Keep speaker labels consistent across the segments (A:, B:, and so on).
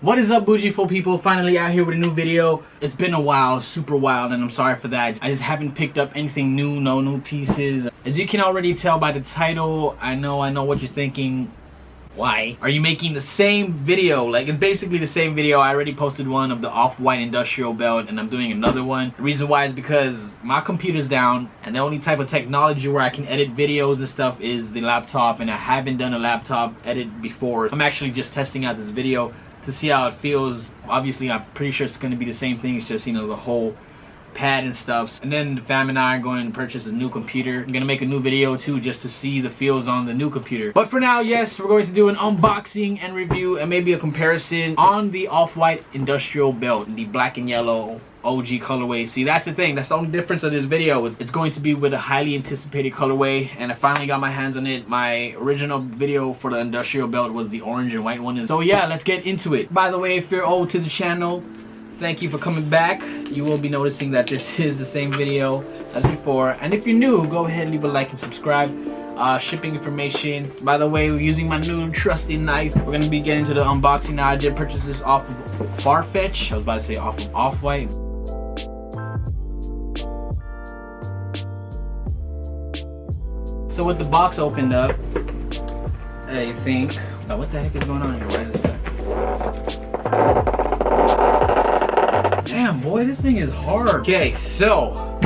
A: What is up, bougiful people? Finally out here with a new video. It's been a while, super wild, and I'm sorry for that. I just haven't picked up anything new, no new pieces. As you can already tell by the title, I know what you're thinking. Why are you making the same video? Like, it's basically the same video. I already posted one of the off-white industrial belt, and I'm doing another one. The reason why is because my computer's down, and the only type of technology where I can edit videos and stuff is the laptop, and I haven't done a laptop edit before. I'm actually just testing out this video to see how it feels. Obviously, I'm pretty sure it's going to be the same thing. It's just, you know, the whole pad and stuff. And then the fam and I are going to purchase a new computer. I'm gonna make a new video too, just to see the feels on the new computer. But for now, yes, we're going to do an unboxing and review and maybe a comparison on the off-white industrial belt, the black and yellow OG colorway. See, that's the thing, that's the only difference of this video. It's going to be with a highly anticipated colorway, and I finally got my hands on it. My original video for the industrial belt was the orange and white one. So yeah, let's get into it. By the way, if you're old to the channel, thank you for coming back. You will be noticing that this is the same video as before. And if you're new, go ahead, leave a like and subscribe. Shipping information. By the way, we're using my new trusty knife. We're gonna be getting to the unboxing now. I did purchase this off of Farfetch. I was about to say off of Off-White. So with the box opened up, I think, oh, what the heck is going on here? Why is this stuck? Damn, boy, this thing is hard. Okay, so,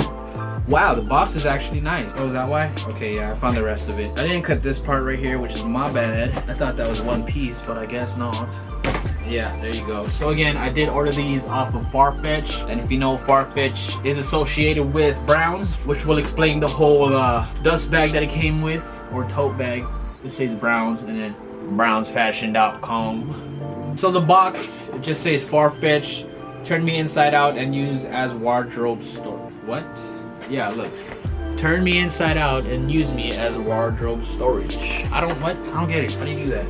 A: wow, the box is actually nice. Oh, is that why? Okay, yeah, I found the rest of it. I didn't cut this part right here, which is my bad. I thought that was one piece, but I guess not. Yeah, there you go. So again, I did order these off of Farfetch, and if you know, Farfetch is associated with Browns, which will explain the whole dust bag that it came with, or tote bag. It says Browns, and then brownsfashion.com. So the box, it just says Farfetch. Turn me inside out and use as wardrobe storage. What? Yeah, look. Turn me inside out and use me as wardrobe storage. I don't get it. How do you do that?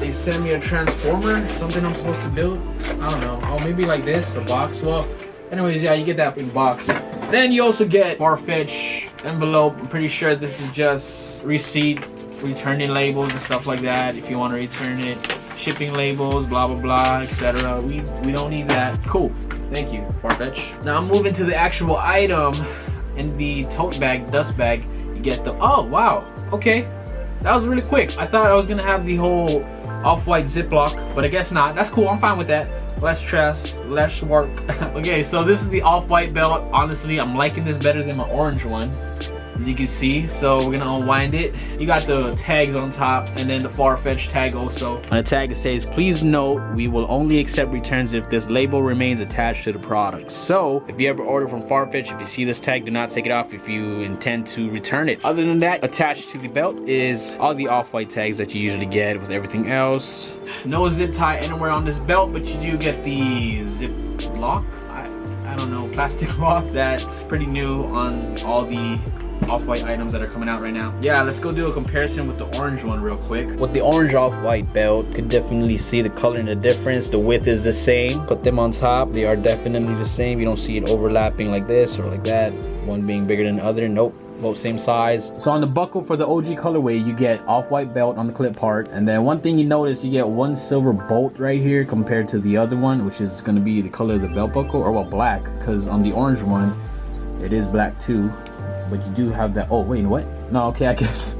A: They send me a transformer, something I'm supposed to build. I don't know. Oh, maybe like this, a box. Well, anyways, yeah, you get that big box. Then you also get Farfetch envelope. I'm pretty sure this is just receipt, returning labels and stuff like that if you want to return it. Shipping labels, blah blah blah, etc. We don't need that. Cool, thank you, Farfetch. Now I'm moving to the actual item. In the tote bag, dust bag, you get the, oh wow, okay, that was really quick. I thought I was gonna have the whole off-white Ziploc, but I guess not. That's cool, I'm fine with that. Less trash, less work. Okay, so this is the off-white belt. Honestly, I'm liking this better than my orange one, as you can see. So we're gonna unwind it. You got the tags on top, and then the Farfetch tag also. On the tag it says, please note, we will only accept returns if this label remains attached to the product. So if you ever order from Farfetch, if you see this tag, do not take it off if you intend to return it. Other than that, attached to the belt is all the off-white tags that you usually get with everything else. No zip tie anywhere on this belt, but you do get the zip lock. I don't know, plastic lock. That's pretty new on all the off-white items that are coming out right now. Yeah, let's go do a comparison with the orange one real quick. With the orange off-white belt, could definitely see the color and the difference. The width is the same. Put them on top, they are definitely the same. You don't see it overlapping like this or like that, one being bigger than the other. Nope, both same size. So on the buckle for the OG colorway, you get off-white belt on the clip part, and then one thing you notice, you get one silver bolt right here compared to the other one, which is going to be the color of the belt buckle, or well, black, because on the orange one it is black too. But you do have that. Oh wait, what? No, okay, I guess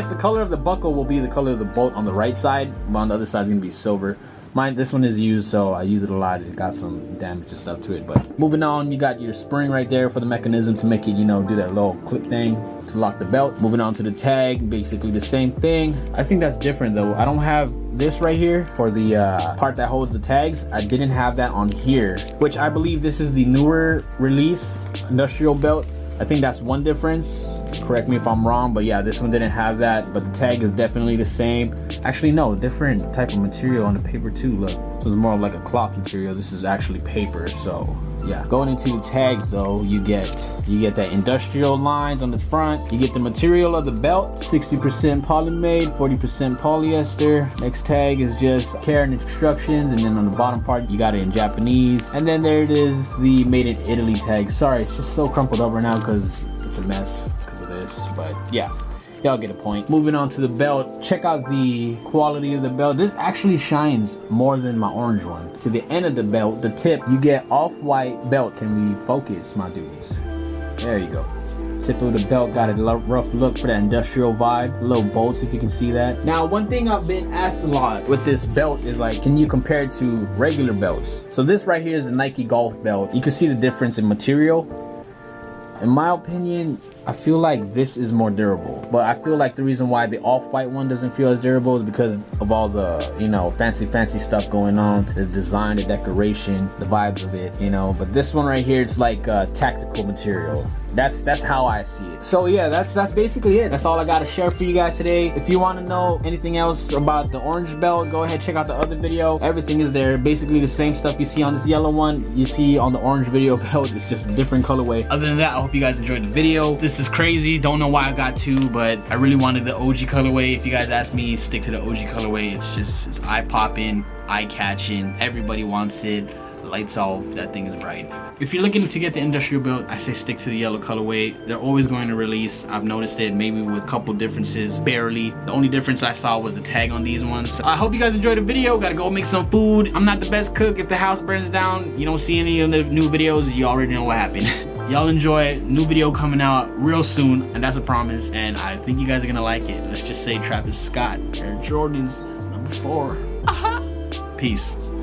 A: the color of the buckle will be the color of the bolt on the right side, but on the other side is gonna be silver. Mine, this one is used, so I use it a lot. It got some damage and stuff to it. But moving on, you got your spring right there for the mechanism to make it, you know, do that little clip thing to lock the belt. Moving on to the tag, basically the same thing. I think that's different though. I don't have this right here for the part that holds the tags. I didn't have that on here, which I believe this is the newer release industrial belt. I think that's one difference. Correct me if I'm wrong, but yeah, this one didn't have that, but the tag is definitely the same. Actually, no, different type of material on the paper too, look. This is more like a cloth material. This is actually paper, so yeah. Going into the tags though, you get that industrial lines on the front. You get the material of the belt, 60% polymade, 40% polyester. Next tag is just care and instructions, and then on the bottom part, you got it in Japanese. And then there it is, the made in Italy tag. Sorry, it's just so crumpled up right now because it's a mess because of this, but yeah. Y'all get a point. Moving on to the belt. Check out the quality of the belt. This actually shines more than my orange one. To the end of the belt, the tip, you get off-white belt. Can we focus, my dudes? There you go. Tip of the belt got a rough look for that industrial vibe. Little bolts, if you can see that. Now, one thing I've been asked a lot with this belt is like, can you compare it to regular belts? So this right here is a Nike golf belt. You can see the difference in material. In my opinion, I feel like this is more durable. But I feel like the reason why the off-white one doesn't feel as durable is because of all the, you know, fancy stuff going on. The design, the decoration, the vibes of it, you know. But this one right here, it's like tactical material. That's how I see it. So yeah, that's basically it. That's all I got to share for you guys today. If you want to know anything else about the orange belt, go ahead, check out the other video. Everything is there. Basically the same stuff you see on this yellow one, you see on the orange video belt. It's just a different colorway. Other than that, I hope you guys enjoyed the video. This is crazy. Don't know why I got two, but I really wanted the OG colorway. If you guys ask me, stick to the OG colorway. It's eye-popping, eye-catching. Everybody wants it. Lights off, that thing is bright. If you're looking to get the industrial belt, I say stick to the yellow colorway. They're always going to release. I've noticed it, maybe with a couple differences, barely. The only difference I saw was the tag on these ones. So I hope you guys enjoyed the video. Gotta go make some food. I'm not the best cook. If the house burns down, you don't see any of the new videos, you already know what happened. Y'all enjoy. New video coming out real soon, and that's a promise, and I think you guys are gonna like it. Let's just say Travis Scott, Air Jordans, #4. Peace.